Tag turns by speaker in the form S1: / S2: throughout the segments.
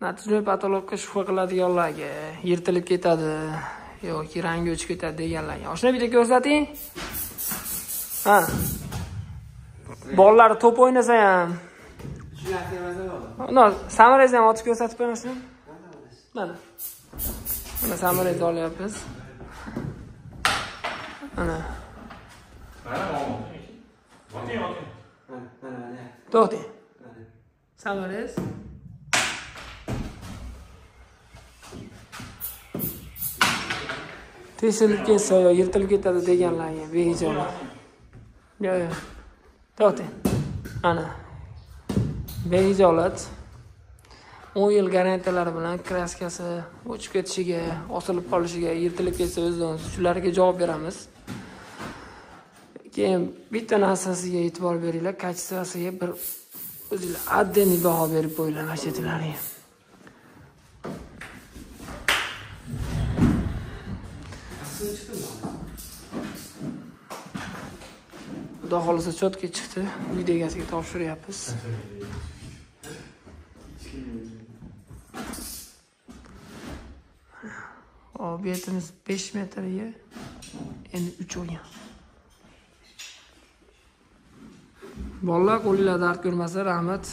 S1: natijali patologga shubha qiladiganlarga, yirtilib ketadi yoki rangi o'chib ketadi deganlarga. Oshna bitta ko'rsating. Ha. Bolalar to'p o'ynasa ham. Mana samarangizni ham otib ko'rsatib qo'yasizmi? Mana. Mana samarangizni olyapmiz. Mana. To'xting. Samarangiz. Tesilib ketsa yo yirtilib ketadi deganlarga behijolat. Yo'q. To'xting. Ana. Behijolat 10 yil garantiyalari bilan kraskasi o'chib ketishiga, osilib qolishiga, yirtilib ketsa o'zidan shularga javob beramiz. Keyin bitta narsasiga e'tibor beringlar, kачествосiga bir o'zingizlar отдельный baho berib qo'yinglar mashinalaringga. Xudo xolisa cho'tga chiqdi. Video egasiga topshiryapmiz. Obyektimiz 5 metrga endi 3 olgan. Bolalar qo'linglar dard ko'rmasa, rahmat.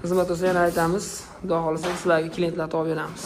S1: Xizmat olsa yana aytamiz. Xudo xolisa sizlarga klientlar topib beramiz.